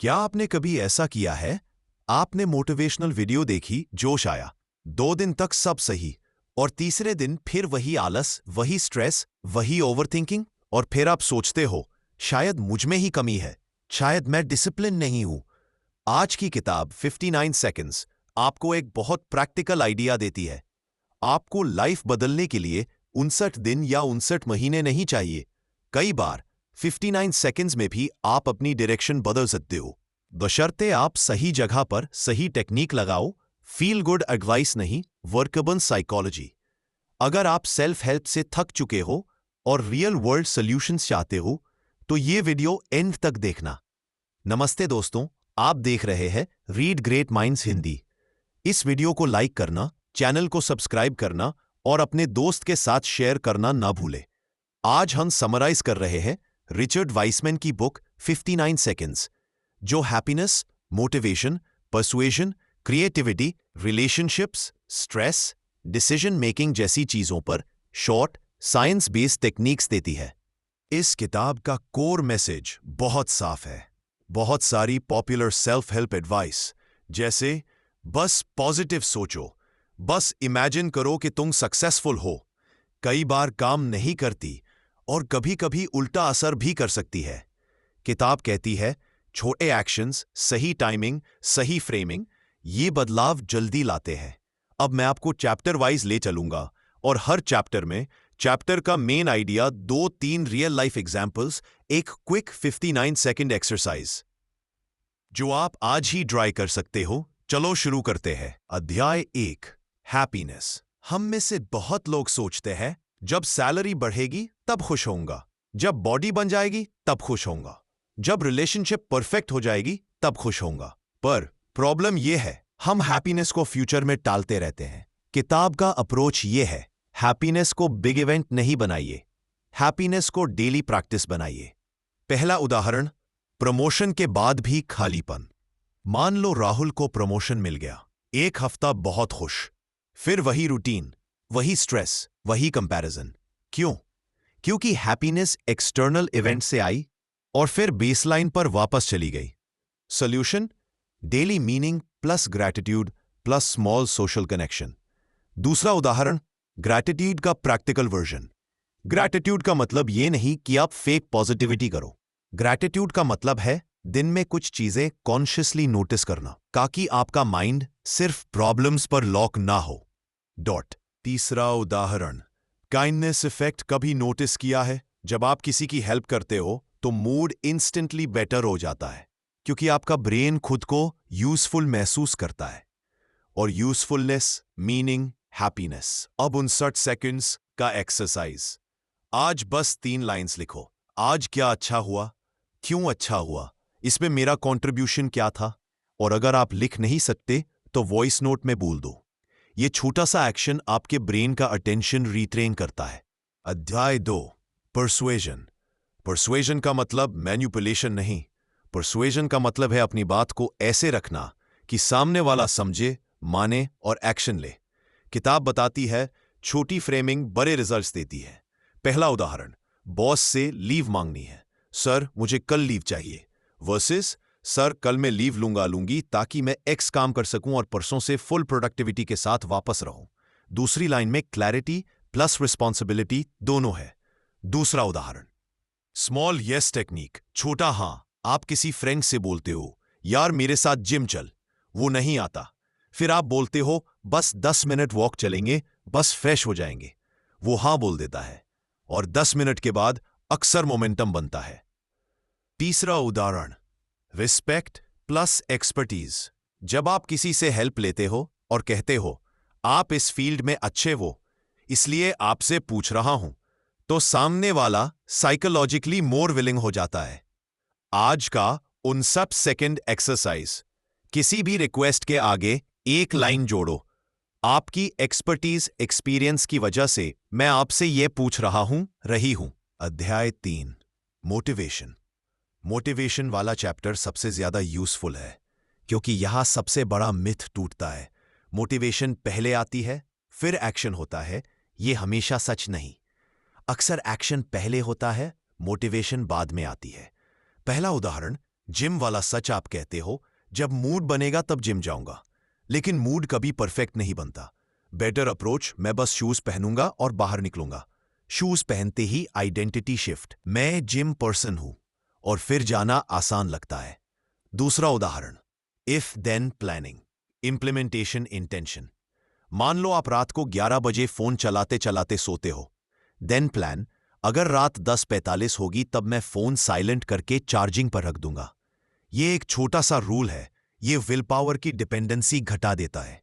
क्या आपने कभी ऐसा किया है? आपने मोटिवेशनल वीडियो देखी, जोश आया, 2 दिन तक सब सही, और तीसरे दिन फिर वही आलस, वही स्ट्रेस, वही ओवरथिंकिंग, और फिर आप सोचते हो शायद मुझ में ही कमी है, शायद मैं डिसिप्लिन नहीं हूं। आज की किताब 59 सेकंड्स आपको एक बहुत प्रैक्टिकल आइडिया देती है। आपको लाइफ बदलने के लिए 59 दिन या 59 महीने नहीं चाहिए। कई बार 59 सेकंड्स में भी आप अपनी डायरेक्शन बदल सकते हो, बशर्ते आप सही जगह पर सही टेक्निक लगाओ। फील गुड एडवाइस नहीं, वर्केबल साइकोलॉजी। अगर आप सेल्फ हेल्प से थक चुके हो और रियल वर्ल्ड सॉल्यूशंस चाहते हो तो ये वीडियो एंड तक देखना। नमस्ते दोस्तों, आप देख रहे हैं रीड ग्रेट माइंड्स हिंदी। इस वीडियो को लाइक करना, चैनल को सब्सक्राइब करना और अपने दोस्त के साथ शेयर करना ना भूलें। आज हम समराइज कर रहे हैं रिचर्ड वाइसमैन की बुक 59 सेकंड्स, जो happiness, motivation, persuasion, creativity, relationships, stress, decision making जैसी चीजों पर शॉर्ट, साइंस बेस्ड टेक्निक्स देती है। इस किताब का कोर मैसेज बहुत साफ है। बहुत सारी पॉपुलर सेल्फ हेल्प एडवाइस, जैसे बस पॉजिटिव सोचो, बस इमेजिन करो कि तुम सक्सेसफुल हो, कई बार काम नहीं करती और कभी कभी उल्टा असर भी कर सकती है। किताब कहती है छोटे एक्शंस, सही टाइमिंग, सही फ्रेमिंग, ये बदलाव जल्दी लाते हैं। अब मैं आपको चैप्टर वाइज ले चलूंगा और हर चैप्टर में चैप्टर का main idea, 2-3 real life examples, एक क्विक 59 सेकंड एक्सरसाइज जो आप आज ही ट्राई कर सकते हो। चलो शुरू करते हैं। अध्याय 1, हैप्पीनेस। हम में से बहुत लोग सोचते हैं जब सैलरी बढ़ेगी तब खुश होऊंगा, जब बॉडी बन जाएगी तब खुश होऊंगा, जब रिलेशनशिप परफेक्ट हो जाएगी तब खुश होऊंगा। पर प्रॉब्लम यह है, हम हैप्पीनेस को फ्यूचर में टालते रहते हैं। किताब का अप्रोच यह है, हैप्पीनेस को बिग इवेंट नहीं बनाइए, हैप्पीनेस को डेली प्रैक्टिस बनाइए। पहला उदाहरण, प्रमोशन के बाद भी खालीपन। मान लो राहुल को प्रमोशन मिल गया, एक हफ्ता बहुत खुश, फिर वही रूटीन, वही स्ट्रेस, वही कंपैरिजन। क्यों? क्योंकि हैप्पीनेस एक्सटर्नल इवेंट से आई और फिर बेसलाइन पर वापस चली गई। Solution, daily meaning plus gratitude plus small social connection. दूसरा उदाहरण, ग्रैटिट्यूड का प्रैक्टिकल वर्जन। ग्रैटिट्यूड का मतलब यह नहीं कि आप फेक पॉजिटिविटी करो। ग्रैटिट्यूड का मतलब है दिन में कुछ चीजें कॉन्शियसली नोटिस करना, ताकि आपका माइंड सिर्फ प्रॉब्लम्स पर लॉक ना हो। तीसरा उदाहरण, काइंडनेस इफेक्ट। कभी नोटिस किया है, जब आप किसी की हेल्प करते हो तो मूड इंस्टेंटली बेटर हो जाता है, क्योंकि आपका ब्रेन खुद को यूजफुल महसूस करता है। और यूजफुलनेस, मीनिंग, हैप्पीनेस। अब 59 सेकंड्स का एक्सरसाइज। आज बस 3 लाइन्स लिखो। आज क्या अच्छा हुआ, क्यों अच्छा हुआ, इसमें मेरा कंट्रीब्यूशन क्या था, और अगर आप लिख नहीं सकते तो वॉइस नोट में बोल दो। यह छोटा सा एक्शन आपके ब्रेन का अटेंशन रिट्रेन करता है। अध्याय 2, परसुएजन। परसुएजन का मतलब मैनिपुलेशन नहीं। परसुएजन का मतलब है अपनी बात को ऐसे रखना कि सामने वाला समझे, माने और एक्शन ले। किताब बताती है छोटी फ्रेमिंग बड़े रिजल्ट्स देती है। पहला उदाहरण, बॉस से लीव मांगनी है। सर मुझे कल लीव चाहिए, वर्सेस सर कल मैं लीव लूंगी ताकि मैं एक्स काम कर सकूं और परसों से फुल प्रोडक्टिविटी के साथ वापस रहूं। दूसरी लाइन में क्लैरिटी प्लस रिस्पॉन्सिबिलिटी दोनों है। दूसरा उदाहरण, स्मॉल यस टेक्निक। छोटा हां। आप किसी फ्रेंड से बोलते हो यार मेरे साथ जिम चल, वो नहीं आता। फिर आप बोलते हो बस 10 मिनट वॉक चलेंगे, बस फ्रेश हो जाएंगे। वो हां बोल देता है और 10 मिनट के बाद अक्सर मोमेंटम बनता है। तीसरा उदाहरण, रिस्पेक्ट प्लस एक्सपर्टीज। जब आप किसी से हेल्प लेते हो और कहते हो आप इस फील्ड में अच्छे हो इसलिए आपसे पूछ रहा हूं, तो सामने वाला साइकोलॉजिकली मोर विलिंग हो जाता है। आज का 59 सेकंड एक्सरसाइज, किसी भी रिक्वेस्ट के आगे एक लाइन जोड़ो। आपकी एक्सपर्टीज, एक्सपीरियंस की वजह से मैं आपसे यह पूछ रहा हूं, रही हूं। अध्याय 3, मोटिवेशन। मोटिवेशन वाला चैप्टर सबसे ज्यादा यूजफुल है, क्योंकि यहां सबसे बड़ा मिथ टूटता है। मोटिवेशन पहले आती है फिर एक्शन होता है। यह हमेशा सच नहीं। अक्सर एक्शन पहले होता है, मोटिवेशन बाद में आती है। पहला उदाहरण, जिम वाला सच आप कहते हो, जब मूड बनेगा तब जिम जाऊंगा, लेकिन मूड कभी परफेक्ट नहीं बनता। बेटर अप्रोच, मैं बस शूज पहनूंगा और बाहर निकलूंगा। शूज पहनते ही आइडेंटिटी शिफ्ट, मैं जिम पर्सन हूं, और फिर जाना आसान लगता है। दूसरा उदाहरण, if then planning, implementation intention. मान लो आप रात को 11 बजे फोन चलाते चलाते सोते हो। देन प्लान, अगर रात 10:45 होगी तब मैं फोन साइलेंट करके चार्जिंग पर रख दूंगा। ये एक छोटा सा रूल है, ये विल पावर की डिपेंडेंसी घटा देता है।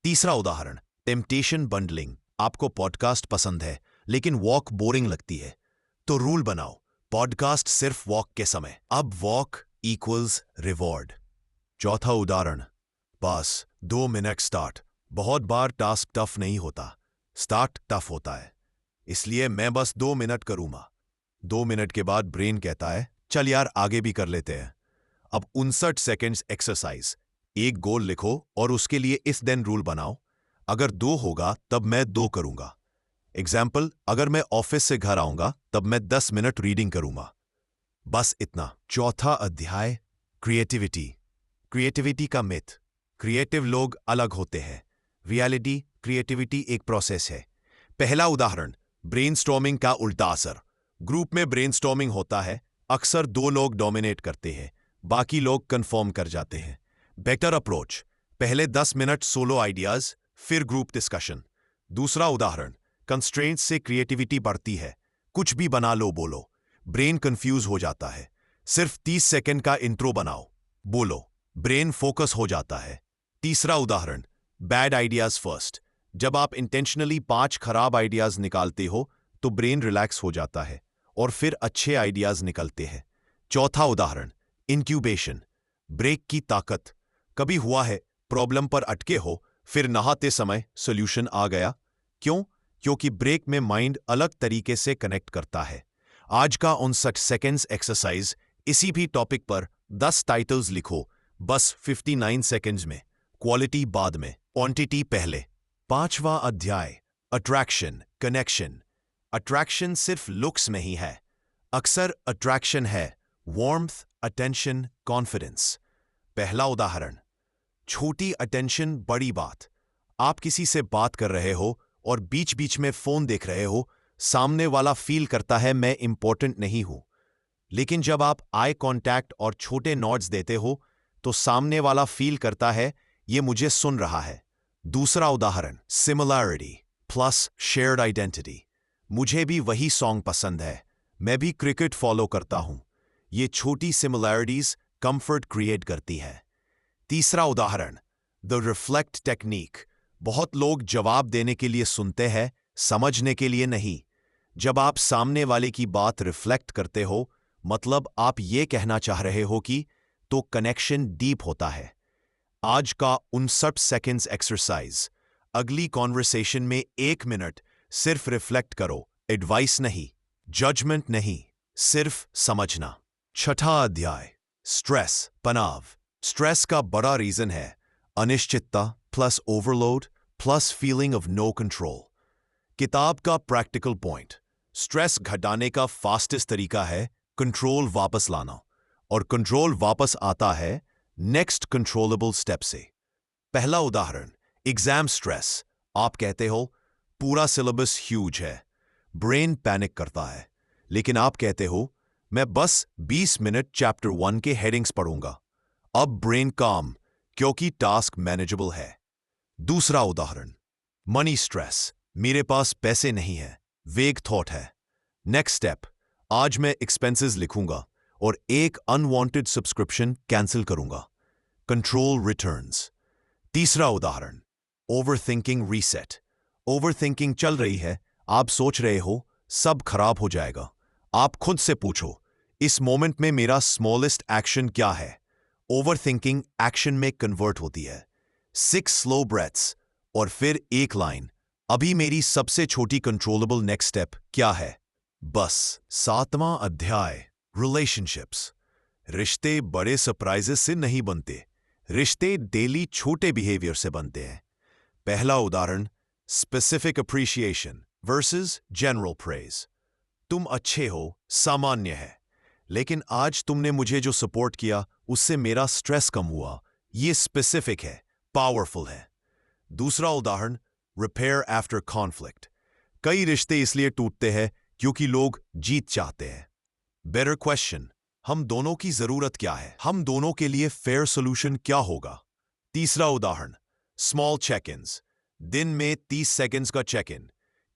तीसरा उदाहरण, टेम्पटेशन बंडलिंग। आपको पॉडकास्ट पसंद है लेकिन वॉक बोरिंग लगती है, तो रूल बनाओ, पॉडकास्ट सिर्फ वॉक के समय। अब वॉक इक्वल्स रिवॉर्ड। चौथा उदाहरण, बस 2 मिनट स्टार्ट। बहुत बार टास्क टफ नहीं होता, स्टार्ट टफ होता है, इसलिए मैं बस 2 मिनट करूंगा। 2 मिनट के बाद ब्रेन कहता है चल यार आगे भी कर लेते हैं। अब 59 सेकेंड्स एक्सरसाइज। एक गोल लिखो और उसके लिए इफ देन रूल बनाओ। अगर 2 होगा तब मैं 2 करूंगा। एग्जाम्पल, अगर मैं ऑफिस से घर आऊंगा तब मैं 10 मिनट रीडिंग करूंगा। बस इतना। चौथा अध्याय, क्रिएटिविटी। क्रिएटिविटी का मिथ, क्रिएटिव लोग अलग होते हैं। रियलिटी, क्रिएटिविटी एक प्रोसेस है। पहला उदाहरण, ब्रेनस्टॉर्मिंग का उल्टा असर। ग्रुप में ब्रेनस्टॉर्मिंग होता है, अक्सर 2 लोग डोमिनेट करते हैं, बाकी लोग कंफर्म कर जाते हैं। बेटर अप्रोच, पहले 10 मिनट सोलो आइडियाज, फिर ग्रुप डिस्कशन। दूसरा उदाहरण, कंस्ट्रेंट्स से क्रिएटिविटी बढ़ती है। कुछ भी बना लो बोलो, ब्रेन कंफ्यूज हो जाता है। सिर्फ 30 सेकंड का इंट्रो बनाओ, बोलो, ब्रेन फोकस हो जाता है। तीसरा उदाहरण, बैड आइडियाज फर्स्ट। जब आप इंटेंशनली 5 खराब आइडियाज निकालते हो तो ब्रेन रिलैक्स हो जाता है और फिर अच्छे आइडियाज निकलते हैं। चौथा उदाहरण, इंक्यूबेशन, ब्रेक की ताकत। कभी हुआ है प्रॉब्लम पर अटके हो, फिर नहाते समय सॉल्यूशन आ गया? क्यों? क्योंकि ब्रेक में माइंड अलग तरीके से कनेक्ट करता है। आज का 59 सेकेंड्स एक्सरसाइज, इसी भी टॉपिक पर 10 टाइटल्स लिखो, बस 59 सेकेंड्स में। क्वालिटी बाद में, क्वांटिटी पहले। पांचवा अध्याय, अट्रैक्शन, कनेक्शन। अट्रैक्शन सिर्फ लुक्स में ही है, अक्सर अट्रैक्शन है वार्मथ, अटेंशन, कॉन्फिडेंस। पहला उदाहरण, छोटी अटेंशन बड़ी बात। आप किसी से बात कर रहे हो और बीच बीच में फोन देख रहे हो, सामने वाला फील करता है मैं इंपॉर्टेंट नहीं हूं। लेकिन जब आप आई कांटेक्ट और छोटे नॉड्स देते हो तो सामने वाला फील करता है ये मुझे सुन रहा है। दूसरा उदाहरण, सिमिलैरिटी प्लस शेयर्ड आइडेंटिटी। मुझे भी वही सॉन्ग पसंद है, मैं भी क्रिकेट फॉलो करता हूं। ये छोटी सिमिलैरिटीज कंफर्ट क्रिएट करती है। तीसरा उदाहरण, द रिफ्लेक्ट टेक्निक। बहुत लोग जवाब देने के लिए सुनते हैं, समझने के लिए नहीं। जब आप सामने वाले की बात रिफ्लेक्ट करते हो, मतलब आप ये कहना चाह रहे हो कि, तो कनेक्शन डीप होता है। आज का 59 सेकेंड्स एक्सरसाइज, अगली कॉन्वर्सेशन में 1 मिनट सिर्फ रिफ्लेक्ट करो, एडवाइस नहीं, जजमेंट नहीं, सिर्फ समझना। छठा अध्याय, स्ट्रेस, तनाव। स्ट्रेस का बड़ा रीजन है अनिश्चितता plus overload plus feeling of no control. किताब का प्रैक्टिकल पॉइंट, स्ट्रेस घटाने का फास्टेस्ट तरीका है कंट्रोल वापस लाना, और कंट्रोल वापस आता है नेक्स्ट कंट्रोलेबल स्टेप से। पहला उदाहरण, एग्जाम स्ट्रेस। आप कहते हो पूरा सिलेबस ह्यूज है, ब्रेन पैनिक करता है, लेकिन आप कहते हो मैं बस 20 मिनट चैप्टर 1 के हेडिंग्स पढ़ूंगा। अब ब्रेन काम, क्योंकि टास्क मैनेजेबल है। दूसरा उदाहरण, मनी स्ट्रेस। मेरे पास पैसे नहीं है, वेग थॉट है। नेक्स्ट स्टेप, आज मैं एक्सपेंसेस लिखूंगा और एक अनवांटेड सब्सक्रिप्शन कैंसिल करूंगा। Control returns. तीसरा उदाहरण, ओवरथिंकिंग रीसेट। ओवरथिंकिंग चल रही है, आप सोच रहे हो सब खराब हो जाएगा। आप खुद से पूछो, इस मोमेंट में मेरा स्मॉलेस्ट एक्शन क्या है? ओवरथिंकिंग एक्शन में कन्वर्ट होती है। 6 स्लो ब्रेथ्स और फिर एक लाइन, अभी मेरी सबसे छोटी कंट्रोलेबल नेक्स्ट स्टेप क्या है? बस। सातवां अध्याय, रिलेशनशिप्स। रिश्ते बड़े सरप्राइजेस से नहीं बनते, रिश्ते डेली छोटे बिहेवियर से बनते हैं। पहला उदाहरण, specific appreciation versus general praise. तुम अच्छे हो सामान्य है, लेकिन आज तुमने मुझे जो सपोर्ट किया उससे मेरा स्ट्रेस कम हुआ। ये स्पेसिफिक है, पावरफुल है। दूसरा उदाहरण, रिपेयर आफ्टर कॉन्फ्लिक्ट। कई रिश्ते इसलिए टूटते हैं क्योंकि लोग जीत चाहते हैं। बेटर क्वेश्चन, हम दोनों की जरूरत क्या है? हम दोनों के लिए फेयर सोल्यूशन क्या होगा? तीसरा उदाहरण, स्मॉल चेक इन्स। दिन में 30 सेकेंड्स का चेक इन।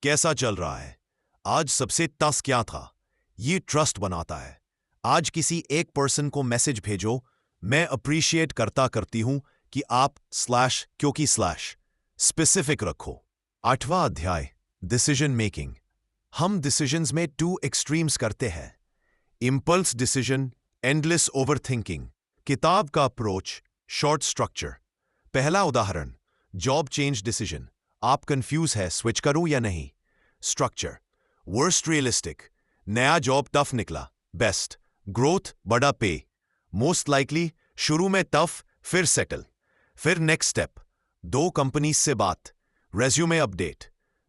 कैसा चल रहा है? आज सबसे टफ क्या था? ये ट्रस्ट बनाता है। आज किसी एक पर्सन को मैसेज भेजो, मैं अप्रिशिएट करती हूं कि आप क्योंकि स्पेसिफिक रखो। आठवां अध्याय, डिसीजन मेकिंग। हम डिसीजंस में 2 एक्सट्रीम्स करते हैं, इम्पल्स डिसीजन, एंडलेस ओवरथिंकिंग। किताब का अप्रोच, शॉर्ट स्ट्रक्चर। पहला उदाहरण, जॉब चेंज डिसीजन। आप कंफ्यूज है स्विच करूं या नहीं? स्ट्रक्चर, वर्स्ट रियलिस्टिक, नया जॉब टफ निकला, बेस्ट, ग्रोथ बड़ा पे, मोस्ट लाइकली शुरू में टफ फिर सेटल, फिर नेक्स्ट स्टेप, 2 कंपनीज से बात, रेज्यूमे अपडेट,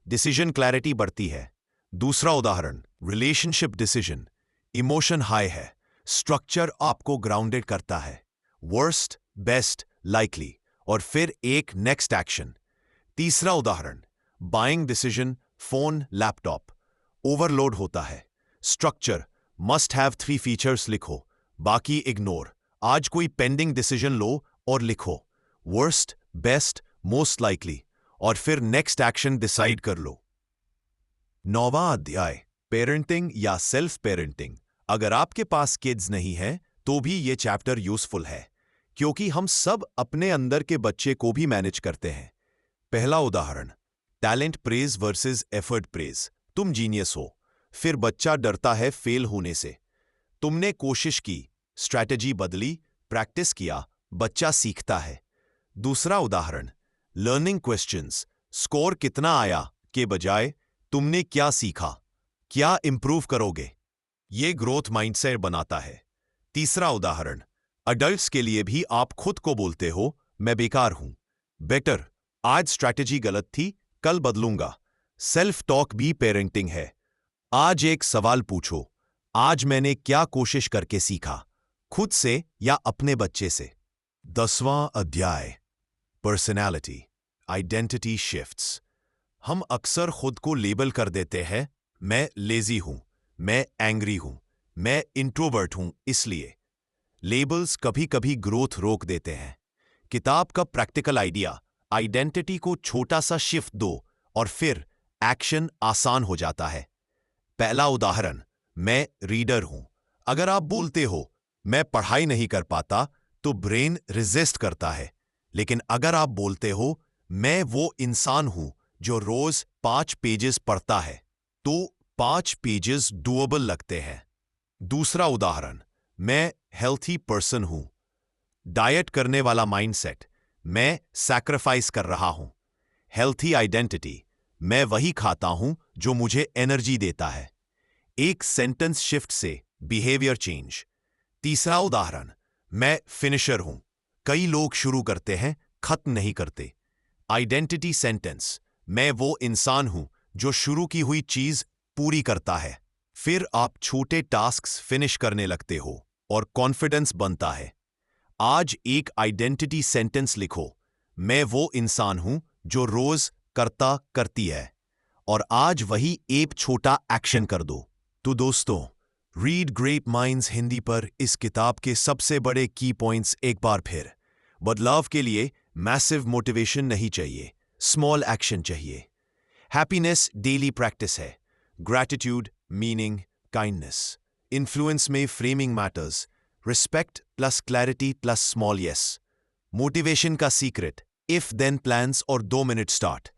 डिसीजन क्लैरिटी बढ़ती है। दूसरा उदाहरण, रिलेशनशिप डिसीजन। इमोशन हाई है, स्ट्रक्चर आपको ग्राउंडेड करता है, वर्स्ट, बेस्ट, लाइकली, और फिर एक नेक्स्ट एक्शन। तीसरा उदाहरण, buying decision, phone laptop, overload होता है, स्ट्रक्चर मस्ट हैव 3 फीचर्स लिखो, बाकी इग्नोर। आज कोई पेंडिंग डिसीजन लो और लिखो, वर्स्ट, बेस्ट, मोस्ट लाइकली, और फिर नेक्स्ट एक्शन डिसाइड कर लो। 9वां अध्याय, पेरेंटिंग या सेल्फ पेरेंटिंग। अगर आपके पास किड्स नहीं है तो भी ये चैप्टर यूजफुल है, क्योंकि हम सब अपने अंदर के बच्चे को भी मैनेज करते हैं। पहला उदाहरण, talent praise versus effort praise. तुम जीनियस हो, फिर बच्चा डरता है फेल होने से। तुमने कोशिश की, स्ट्रैटेजी बदली, प्रैक्टिस किया, बच्चा सीखता है। दूसरा उदाहरण, लर्निंग क्वेश्चंस। स्कोर कितना आया के बजाय तुमने क्या सीखा, क्या इंप्रूव करोगे, ये ग्रोथ माइंडसेट बनाता है। तीसरा उदाहरण, अडल्ट्स के लिए भी आप खुद को बोलते हो मैं बेकार हूं, बेटर, आज स्ट्रैटेजी गलत थी, कल बदलूंगा। सेल्फ टॉक भी पेरेंटिंग है। आज एक सवाल पूछो, आज मैंने क्या कोशिश करके सीखा, खुद से या अपने बच्चे से। 10वां अध्याय, पर्सनैलिटी, आइडेंटिटी शिफ्ट्स। हम अक्सर खुद को लेबल कर देते हैं, मैं लेजी हूं, मैं एंग्री हूं, मैं इंट्रोवर्ट हूं। इसलिए लेबल्स कभी कभी ग्रोथ रोक देते हैं। किताब का प्रैक्टिकल आइडिया, आइडेंटिटी को छोटा सा शिफ्ट दो और फिर एक्शन आसान हो जाता है। पहला उदाहरण, मैं रीडर हूं। अगर आप बोलते हो मैं पढ़ाई नहीं कर पाता तो ब्रेन रेजिस्ट करता है, लेकिन अगर आप बोलते हो मैं वो इंसान हूं जो रोज 5 पेजेस पढ़ता है, तो 5 पेजेस डुएबल लगते हैं। दूसरा उदाहरण, मैं हेल्थी पर्सन हूं। डाइट करने वाला माइंडसेट, मैं सैक्रिफाइस कर रहा हूं। हेल्थी आइडेंटिटी, मैं वही खाता हूं जो मुझे एनर्जी देता है। एक सेंटेंस शिफ्ट से बिहेवियर चेंज। तीसरा उदाहरण, मैं फिनिशर हूं। कई लोग शुरू करते हैं, खत्म नहीं करते। आइडेंटिटी सेंटेंस, मैं वो इंसान हूं जो शुरू की हुई चीज पूरी करता है। फिर आप छोटे टास्क्स फिनिश करने लगते हो और कॉन्फिडेंस बनता है। आज एक आइडेंटिटी सेंटेंस लिखो, मैं वो इंसान हूं जो रोज करती है, और आज वही एक छोटा एक्शन कर दो। तो दोस्तों, रीड ग्रेट माइंड्स हिंदी पर इस किताब के सबसे बड़े की पॉइंट्स एक बार फिर। बदलाव के लिए मैसिव मोटिवेशन नहीं चाहिए, स्मॉल एक्शन चाहिए। हैप्पीनेस डेली प्रैक्टिस है, ग्रैटिट्यूड, मीनिंग, काइंडनेस। इन्फ्लुएंस में framing matters, respect plus clarity plus small yes. Motivation का सीक्रेट, इफ देन प्लान्स और 2 minute start.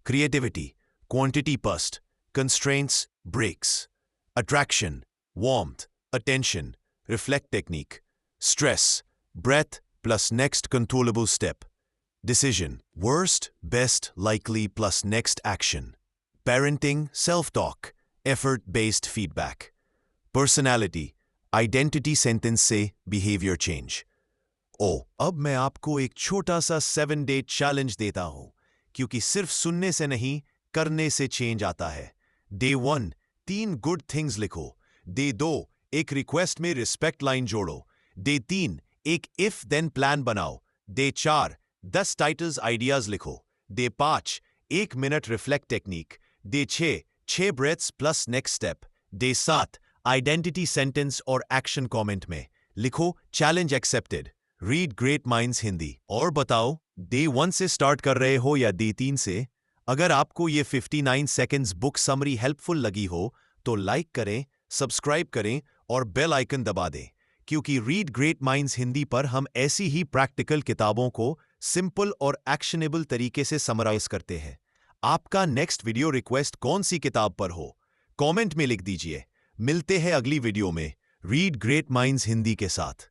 Creativity, quantity first, constraints, breaks. Attraction, warmth, attention, reflect technique. Stress, breath plus next controllable step. Decision, worst, best, likely plus next action. Parenting, self-talk, effort-based feedback. Personality, identity sentence से behavior change. अब मैं आपको एक छोटा सा 7-day challenge देता हूं, क्योंकि सिर्फ सुनने से नहीं, करने से चेंज आता है। Day 1, 3 good things लिखो। Day 2, एक रिक्वेस्ट में रिस्पेक्ट लाइन जोड़ो। डे 3 एक इफ देन प्लान बनाओ। डे 4 10 टाइटल्स आइडियाज लिखो। Day 5 1 minute reflect technique. Day 6 breaths plus next step. Day 7 identity sentence और एक्शन कमेंट में लिखो challenge accepted. Read great minds Hindi. और बताओ डे 1 से स्टार्ट कर रहे हो या डे 3 से? अगर आपको ये 59 सेकेंड्स बुक समरी हेल्पफुल लगी हो तो लाइक करें, सब्सक्राइब करें और बेल आइकन दबा दें, क्योंकि रीड ग्रेट माइंड्स हिंदी पर हम ऐसी ही प्रैक्टिकल किताबों को सिंपल और एक्शनेबल तरीके से समराइज करते हैं। आपका नेक्स्ट वीडियो रिक्वेस्ट कौन सी किताब पर हो, कमेंट में लिख दीजिए। मिलते हैं अगली वीडियो में रीड ग्रेट माइंड्स हिंदी के साथ।